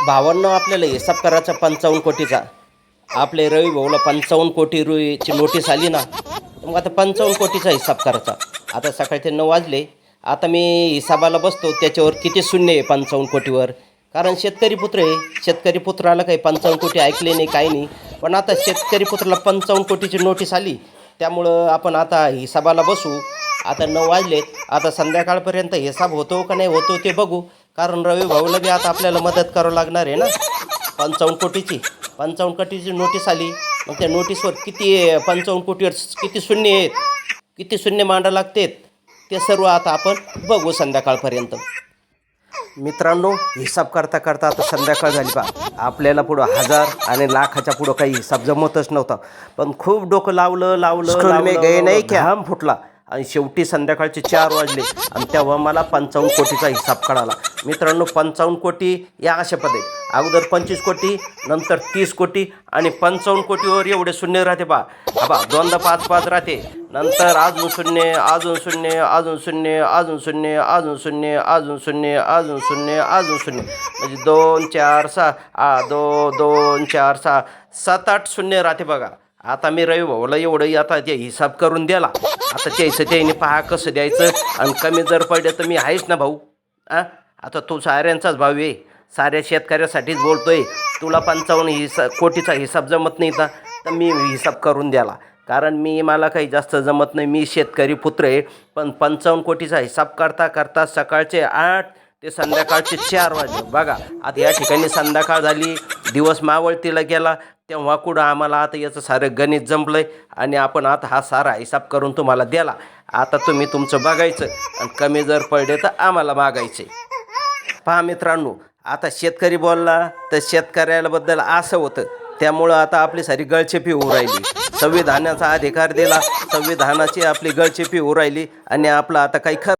भावांनो, आपल्याला हिसाब करायचा 55 कोटीचा. आपले रवी भाऊला 55 कोटी रुची नोटीस आली ना, तर मग आता 55 कोटीचा हिसाब करायचा. आता सकाळचे 9 वाजले. आता मी हिसाबाला बसतो त्याच्यावर किती शून्य आहे 55 कोटीवर. कारण शेतकरी पुत्र आहे. शेतकरी पुत्राला काही 55 कोटी ऐकले नाही, काही नाही. पण आता शेतकरी पुत्राला 55 कोटीची नोटीस आली, त्यामुळं आपण आता हिसाबाला बसू. आता 9 वाजलेत. आता संध्याकाळपर्यंत हिसाब होतो का नाही होतो ते बघू. कारण रवी भाऊला बी आता आपल्याला मदत करावं लागणार आहे ना. 55 कोटीची नोटीस आली. मग त्या नोटीसवर किती 55 कोटीवर किती शून्य आहेत, किती शून्य मांडा लागतात, ते सर्व आता आपण बघू संध्याकाळपर्यंत. मित्रांनो, हिसाब करता करता आता संध्याकाळ झाली पा. आपल्याला पुढं हजार आणि लाखाच्या पुढं काही हिसाब जमतच नव्हता. पण खूप डोकं लावलं गे नाही की घाम फुटला. आणि शेवटी संध्याकाळचे 4 वाजले आणि तेव्हा मला 55 कोटीचा हिसाब कळाला. मित्रांनो, 55 कोटी या अशा पद्धती. अगोदर 25 कोटी, नंतर 30 कोटी आणि 55 कोटीवर एवढे शून्य राहते बा. बा दोनदा 5 राहते. नंतर अजून शून्य, अजून शून्य, अजून शून्य, अजून शून्य, अजून शून्य, अजून शून्य, अजून शून्य, अजून शून्य. म्हणजे 2 4 6 2 4 6 7 8 शून्य राहते बघा. आता मी रवी भाऊला एवढं आता ते हिसाब करून द्याला. आता त्याचं त्याने पहा कसं द्यायचं. आणि कमी जर पडलं तर मी आहेच ना भाऊ. आता तो साऱ्यांचाच भाऊ आहे. साऱ्या शेतकऱ्यासाठीच बोलतोय. तुला 55 कोटीचा हिसाब जमत नाही तर मी हिसाब करून द्याला. कारण मला काही जास्त जमत नाही. मी शेतकरी पुत्र आहे. पण 55 कोटीचा हिसाब करता करता सकाळचे 8 ते संध्याकाळचे 4 वाजले बघा. आता या ठिकाणी संध्याकाळ झाली, दिवस मावळतीला गेला. तेव्हा कुठं आम्हाला आता याचं सारं गणित जमलं आहे. आणि आपण आता हा सारा हिसाब करून तुम्हाला द्याला. आता तुम्ही तुमचं बघायचं आणि कमी जर पडले तर आम्हाला मागायचे. पहा मित्रांनो, आता शेतकरी बोलला तर शेतकऱ्याबद्दल असं होतं. त्यामुळं आता आपली सारी गळचेपी होऊ राहिली. संविधानाचा अधिकार दिला, संविधानाची आपली गळचेपी होऊ राहिली आणि आपलं आता काही खरं